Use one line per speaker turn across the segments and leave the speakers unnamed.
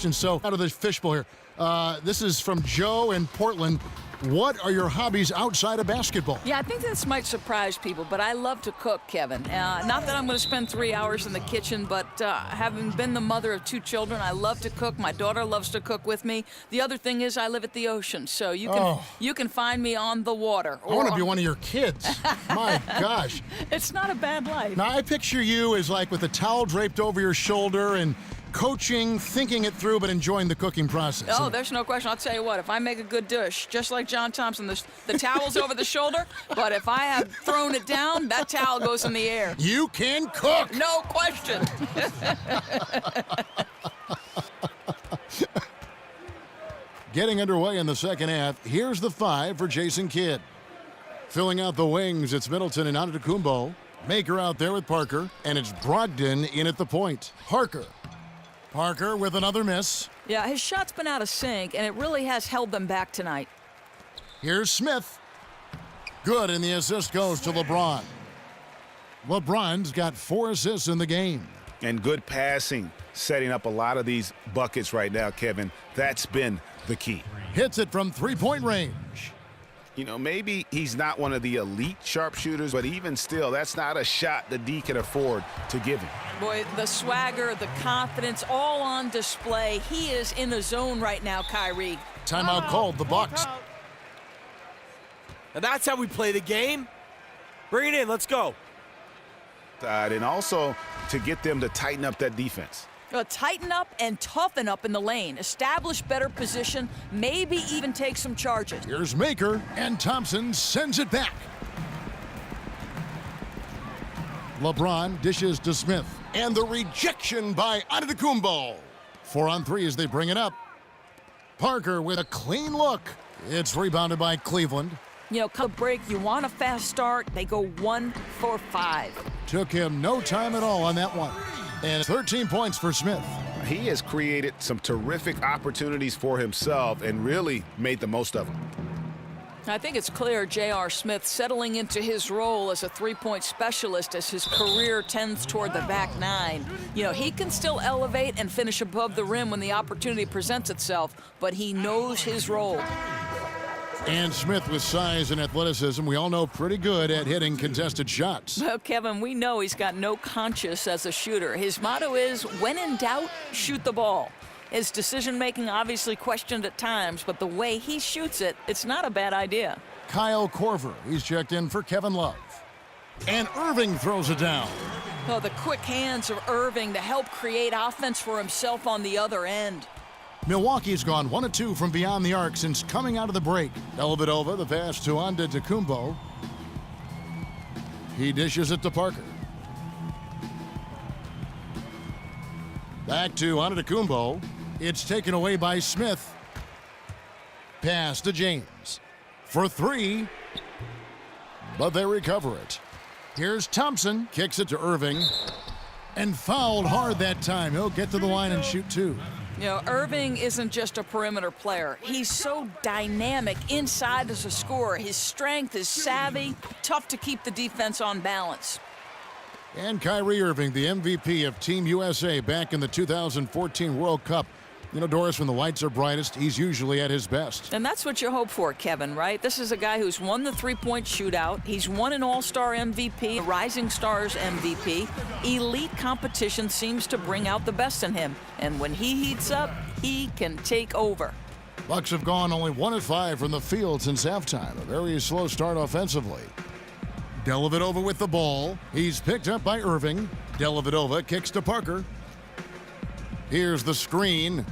And so, out of the fishbowl here. This is from Joe in Portland. What are your hobbies outside of basketball?
Yeah, I think this might surprise people, but I love to cook, Kevin. Not that I'm going to spend 3 hours in the kitchen, but having been the mother of 2 children, I love to cook. My daughter loves to cook with me. The other thing is I live at the ocean, so you can find me on the water.
I want to be one of your kids. My gosh.
It's not a bad life.
Now, I picture you as like with a towel draped over your shoulder and coaching, thinking it through, but enjoying the cooking process.
Oh, there's no question. I'll tell you what, if I make a good dish, just like John Thompson, the towel's over the shoulder, but if I have thrown it down, that towel goes in the air.
You can cook!
No question.
Getting underway in the second half, here's the 5 for Jason Kidd. Filling out the wings, it's Middleton and Antetokounmpo. Maker out there with Parker, and it's Brogdon in at the point. Parker with another miss.
Yeah, his shot's been out of sync, and it really has held them back tonight.
Here's Smith. Good, and the assist goes to LeBron. LeBron's got 4 assists in the game.
And good passing, setting up a lot of these buckets right now, Kevin. That's been the key.
Hits it from three-point range.
You know, maybe he's not one of the elite sharpshooters, but even still, that's not a shot that D can afford to give him.
Boy, the swagger, the confidence, all on display. He is in the zone right now, Kyrie.
Timeout called, the Bucks.
Now that's how we play the game. Bring it in, let's go.
And also to get them to tighten up that defense.
Tighten up and toughen up in the lane. Establish better position, maybe even take some charges.
Here's Maker, and Thompson sends it back. LeBron dishes to Smith, and the rejection by Antetokounmpo. 4 on 3 as they bring it up. Parker with a clean look. It's rebounded by Cleveland.
You know, come break, you want a fast start, they go 1 for 5.
Took him no time at all on that one. And 13 points for Smith.
He has created some terrific opportunities for himself and really made the most of them.
I think it's clear J.R. Smith settling into his role as a three-point specialist as his career tends toward the back 9. You know, he can still elevate and finish above the rim when the opportunity presents itself, but he knows his role.
And Smith with size and athleticism, we all know pretty good at hitting contested shots.
Well, Kevin, we know he's got no conscience as a shooter. His motto is, when in doubt, shoot the ball. His decision-making obviously questioned at times, but the way he shoots it, it's not a bad idea.
Kyle Korver, he's checked in for Kevin Love. And Irving throws it down.
Oh, the quick hands of Irving to help create offense for himself on the other end.
Milwaukee's gone 1 of 2 from beyond the arc since coming out of the break. Dellavedova, the pass to Antetokounmpo. He dishes it to Parker. Back to Antetokounmpo. It's taken away by Smith. Pass to James. For 3. But they recover it. Here's Thompson. Kicks it to Irving. And fouled hard that time. He'll get to the line and shoot 2.
You know, Irving isn't just a perimeter player. He's so dynamic inside as a scorer. His strength is savvy, tough to keep the defense on balance.
And Kyrie Irving, the MVP of Team USA back in the 2014 World Cup. You know, Doris, when the lights are brightest, he's usually at his best.
And that's what you hope for, Kevin, right? This is a guy who's won the three-point shootout. He's won an All-Star MVP, a Rising Stars MVP. Elite competition seems to bring out the best in him. And when he heats up, he can take over.
Bucks have gone only 1 of 5 from the field since halftime. A very slow start offensively. Dellavedova with the ball. He's picked up by Irving. Dellavedova kicks to Parker. Here's the screen.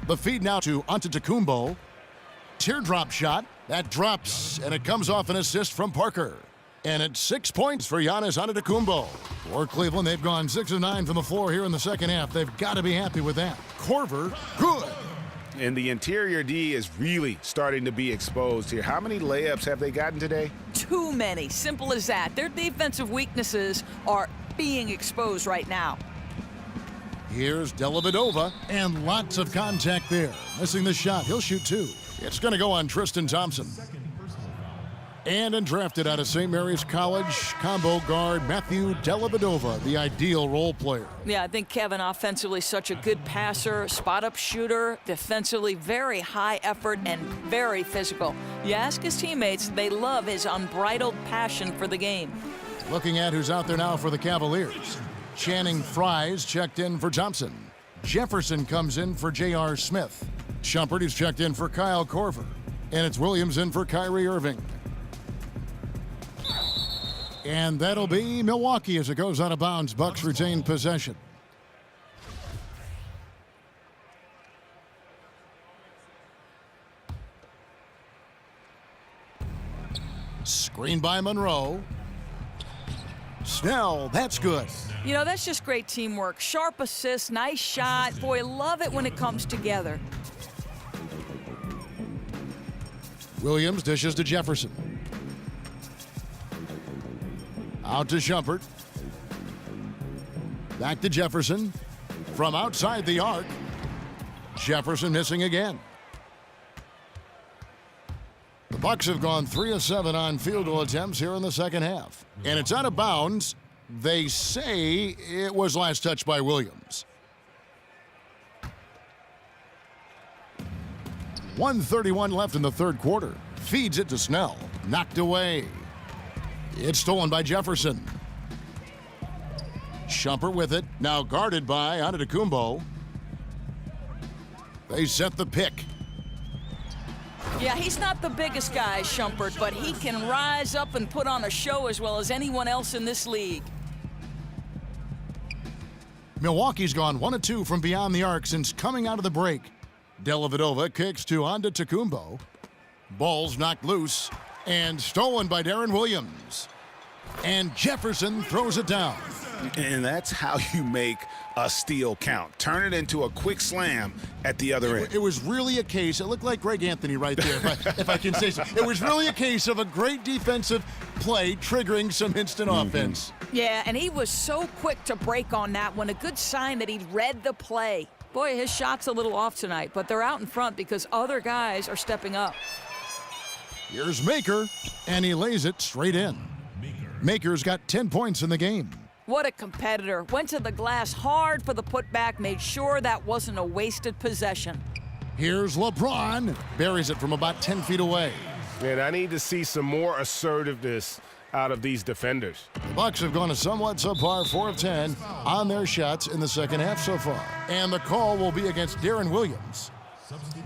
The feed now to Antetokounmpo. Teardrop shot. That drops, and it comes off an assist from Parker. And it's 6 points for Giannis Antetokounmpo. For Cleveland, they've gone 6 of 9 from the floor here in the second half. They've got to be happy with that. Korver, good.
And the interior D is really starting to be exposed here. How many layups have they gotten today?
Too many. Simple as that. Their defensive weaknesses are being exposed right now.
Here's Dellavedova, and lots of contact there. Missing the shot. He'll shoot 2. It's going to go on Tristan Thompson. And undrafted out of St. Mary's College, combo guard Matthew Dellavedova, the ideal role player.
Yeah, I think Kevin offensively such a good passer, spot-up shooter, defensively very high effort and very physical. You ask his teammates, they love his unbridled passion for the game.
Looking at who's out there now for the Cavaliers. Channing Frye's checked in for Thompson. Jefferson comes in for J.R. Smith. Shumpert is checked in for Kyle Korver. And it's Williams in for Kyrie Irving. And that'll be Milwaukee as it goes out of bounds. Bucks retain possession. Screen by Monroe. Snell, that's good.
You know, that's just great teamwork. Sharp assist, nice shot. Boy, love it when it comes together.
Williams dishes to Jefferson. Out to Shumpert. Back to Jefferson. From outside the arc. Jefferson missing again. The Bucks have gone 3 of 7 on field goal attempts here in the second half. And it's out of bounds. They say it was last touched by Williams. 1:31 left in the third quarter. Feeds it to Snell. Knocked away. It's stolen by Jefferson. Shumpert with it. Now guarded by Antetokounmpo. They set the pick.
Yeah, he's not the biggest guy, Shumpert, but he can rise up and put on a show as well as anyone else in this league.
Milwaukee's gone 1 of 2 from beyond the arc since coming out of the break. Dellavedova kicks to Antetokounmpo. Ball's knocked loose and stolen by Darren Williams. And Jefferson throws it down.
And that's how you make a steal count. Turn it into a quick slam at the other end.
It was really a case, it looked like Greg Anthony right there, if I can say so. It was really a case of a great defensive play triggering some instant offense.
Yeah, and he was so quick to break on that one. A good sign that he read the play. Boy, his shot's a little off tonight, but they're out in front because other guys are stepping up.
Here's Maker, and he lays it straight in. Maker's got 10 points in the game.
What a competitor. Went to the glass hard for the putback, made sure that wasn't a wasted possession.
Here's LeBron. Buries it from about 10 feet away.
And I need to see some more assertiveness out of these defenders.
The Bucks have gone a somewhat subpar 4 of 10 on their shots in the second half so far. And the call will be against Darren Williams.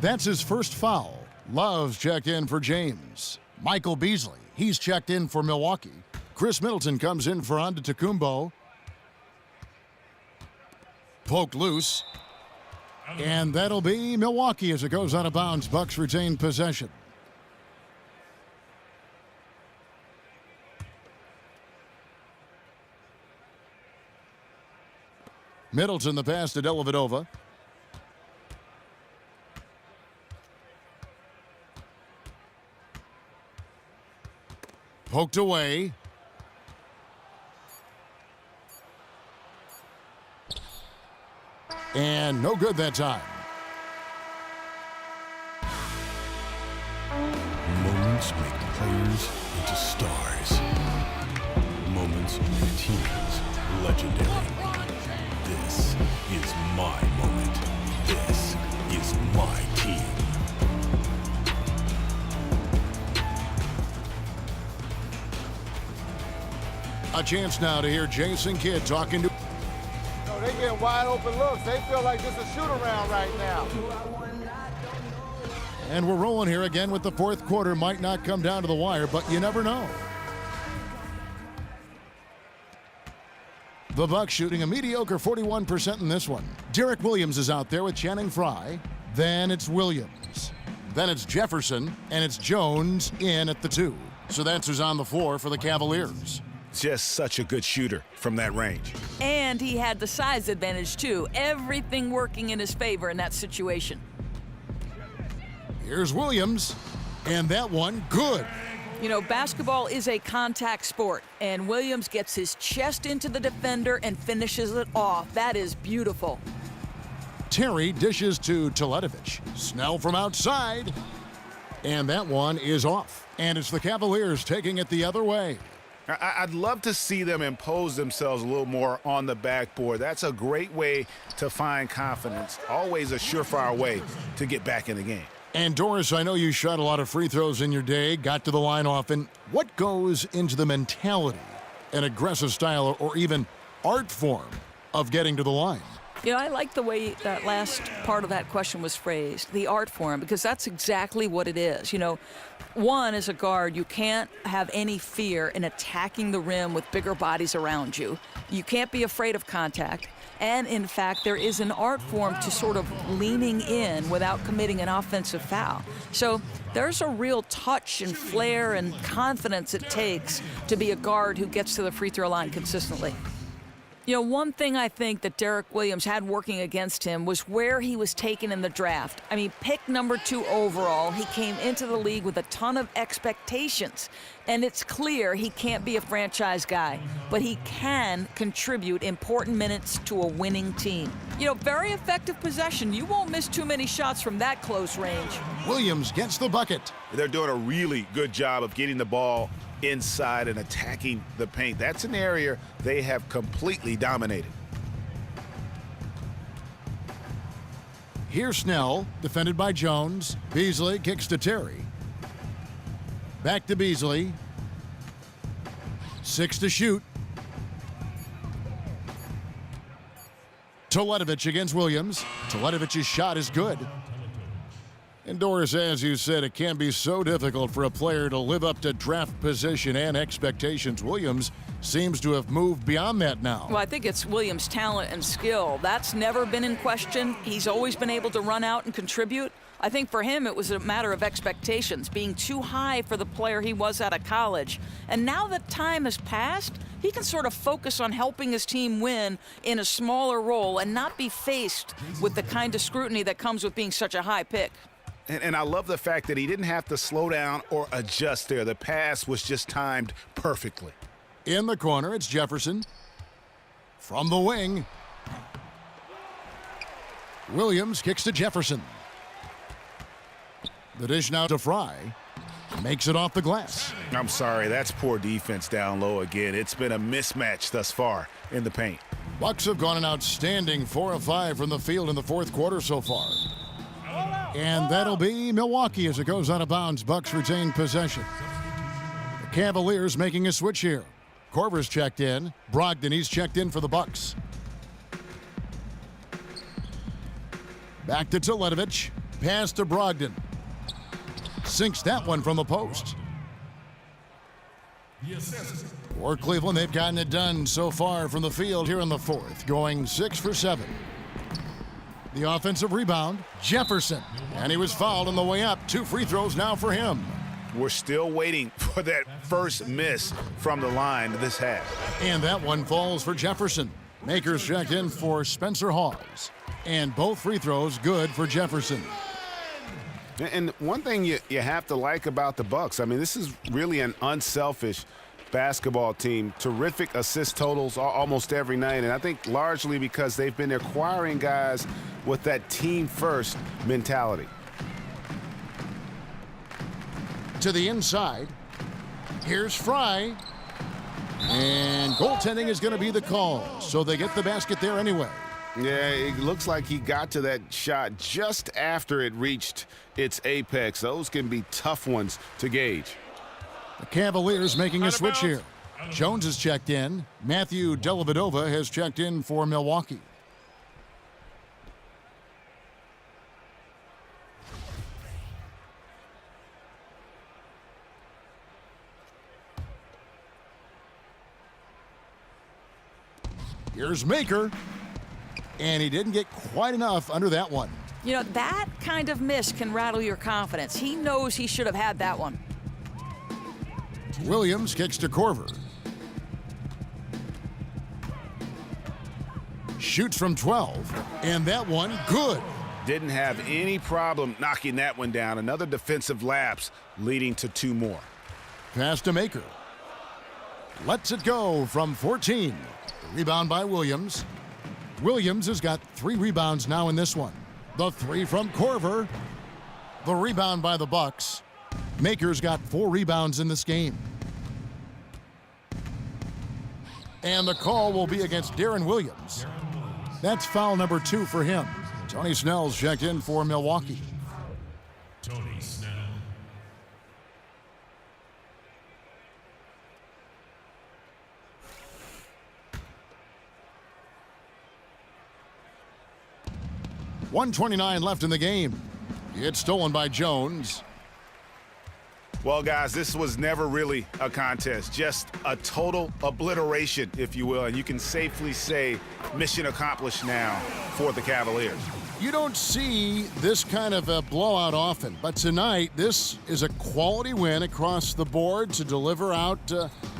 That's his first foul. Love's checked in for James. Michael Beasley, he's checked in for Milwaukee. Chris Middleton comes in for Antetokounmpo. Poked loose. And that'll be Milwaukee as it goes out of bounds. Bucks retain possession. Middleton the pass to Dellavedova. Poked away. And no good that time.
Moments make players into stars. Moments make teams legendary. This is my moment. This is my team.
A chance now to hear Jason Kidd talking to...
They getting wide open looks. They feel like this is a shoot-around right now.
And we're rolling here again with the fourth quarter. Might not come down to the wire, but you never know. The Bucks shooting a mediocre 41% in this one. Derek Williams is out there with Channing Frye. Then it's Williams. Then it's Jefferson, and it's Jones in at the 2. So that's who's on the floor for the Cavaliers.
Just such a good shooter from that range.
And he had the size advantage, too. Everything working in his favor in that situation.
Here's Williams, and that one good.
You know, basketball is a contact sport, and Williams gets his chest into the defender and finishes it off. That is beautiful.
Terry dishes to Teletovic. Snell from outside. And that one is off. And it's the Cavaliers taking it the other way.
I'd love to see them impose themselves a little more on the backboard. That's a great way to find confidence. Always a surefire way to get back in the game.
And Doris, I know you shot a lot of free throws in your day, got to the line often. What goes into the mentality, an aggressive style, or even art form of getting to the line?
You know, I like the way that last part of that question was phrased, the art form, because that's exactly what it is. You know, one, as a guard, you can't have any fear in attacking the rim with bigger bodies around you. You can't be afraid of contact. And, in fact, there is an art form to sort of leaning in without committing an offensive foul. So there's a real touch and flair and confidence it takes to be a guard who gets to the free throw line consistently. You know, one thing I think that Derek Williams had working against him was where he was taken in the draft. I mean, pick number 2 overall, he came into the league with a ton of expectations. And it's clear he can't be a franchise guy, but he can contribute important minutes to a winning team. You know, very effective possession. You won't miss too many shots from that close range.
Williams gets the bucket.
They're doing a really good job of getting the ball inside and attacking the paint. That's an area they have completely dominated.
Here's Snell, defended by Jones. Beasley kicks to Terry. Back to Beasley. 6 to shoot. Teletovic against Williams. Teletovic's shot is good. And Doris, as you said, it can be so difficult for a player to live up to draft position and expectations. Williams seems to have moved beyond that now.
Well, I think it's Williams' talent and skill. That's never been in question. He's always been able to run out and contribute. I think for him it was a matter of expectations, being too high for the player he was out of college. And now that time has passed, he can sort of focus on helping his team win in a smaller role and not be faced with the kind of scrutiny that comes with being such a high pick.
And I love the fact that he didn't have to slow down or adjust there. The pass was just timed perfectly.
In the corner, it's Jefferson. From the wing. Williams kicks to Jefferson. The dish now to Fry. Makes it off the glass.
I'm sorry, that's poor defense down low again. It's been a mismatch thus far in the paint.
Bucks have gone an outstanding 4 of 5 from the field in the fourth quarter so far. And that'll be Milwaukee as it goes out of bounds. Bucks retain possession. The Cavaliers making a switch here. Korver's checked in. Brogdon, he's checked in for the Bucks. Back to Teletovic. Pass to Brogdon. Sinks that one from the post. For Cleveland, they've gotten it done so far from the field here in the fourth, going 6 for 7. The offensive rebound, Jefferson. And he was fouled on the way up. 2 free throws now for him.
We're still waiting for that first miss from the line this half.
And that one falls for Jefferson. Makers checked in for Spencer Hawes. And both free throws good for Jefferson.
And one thing you have to like about the Bucks, I mean, this is really an unselfish basketball team. Terrific assist totals almost every night, and I think largely because they've been acquiring guys with that team-first mentality.
To the inside. Here's Fry. And goaltending is going to be the call, so they get the basket there anyway.
Yeah, it looks like he got to that shot just after it reached its apex. Those can be tough ones to gauge.
The Cavaliers making a switch here. Jones has checked in. Matthew Dellavedova has checked in for Milwaukee. Here's Maker. And he didn't get quite enough under that one.
You know, that kind of miss can rattle your confidence. He knows he should have had that one.
Williams kicks to Korver. Shoots from 12. And that one, good.
Didn't have any problem knocking that one down. Another defensive lapse leading to 2 more.
Pass to Maker. Lets it go from 14. Rebound by Williams. Williams has got 3 rebounds now in this one. The 3 from Korver. The rebound by the Bucks. Maker's got 4 rebounds in this game. And the call will be against Darren Williams. That's foul number 2 for him. Tony Snell's checked in for Milwaukee.
Tony Snell.
.129 left in the game. It's stolen by Jones.
Well, guys, this was never really a contest, just a total obliteration, if you will. And you can safely say mission accomplished now for the Cavaliers.
You don't see this kind of a blowout often, but tonight this is a quality win across the board to deliver out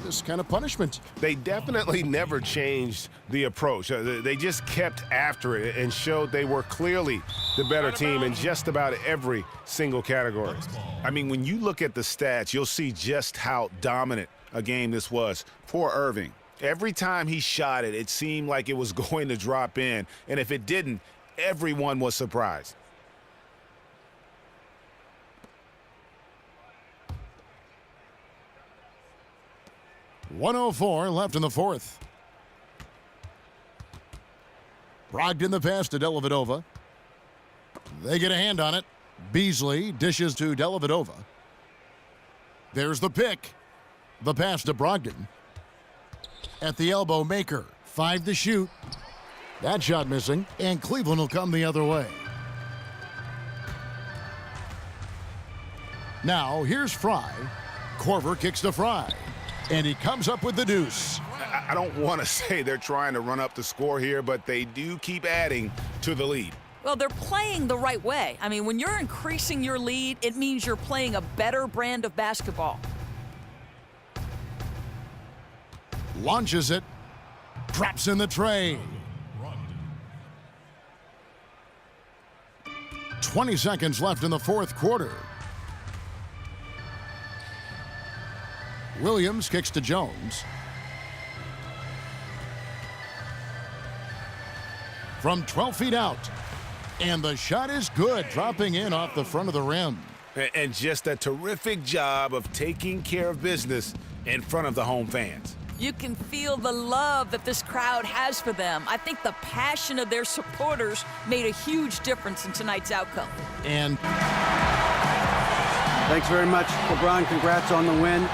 this kind of punishment.
They definitely never changed the approach. They just kept after it and showed they were clearly the better team in just about every single category.
I mean, when you look at the stats, you'll see just how dominant a game this was for Irving. Every time he shot it, it seemed like it was going to drop in, and if it didn't, everyone was surprised.
.104 left in the fourth. Brogdon the pass to Dellavedova. They get a hand on it. Beasley dishes to Dellavedova. There's the pick. The pass to Brogdon. At the elbow, Maker. 5 to shoot. That shot missing, and Cleveland will come the other way. Now, here's Fry. Korver kicks to Fry, and he comes up with the deuce.
I don't want to say they're trying to run up the score here, but they do keep adding to the lead.
Well, they're playing the right way. I mean, when you're increasing your lead, it means you're playing a better brand of basketball.
Launches it. Drops in the tray. 20 seconds left in the fourth quarter. Williams kicks to Jones. From 12 feet out. And the shot is good, dropping in off the front of the rim.
And just a terrific job of taking care of business in front of the home fans.
You can feel the love that this crowd has for them. I think the passion of their supporters made a huge difference in tonight's outcome.
And
thanks very much, LeBron. Congrats on the win.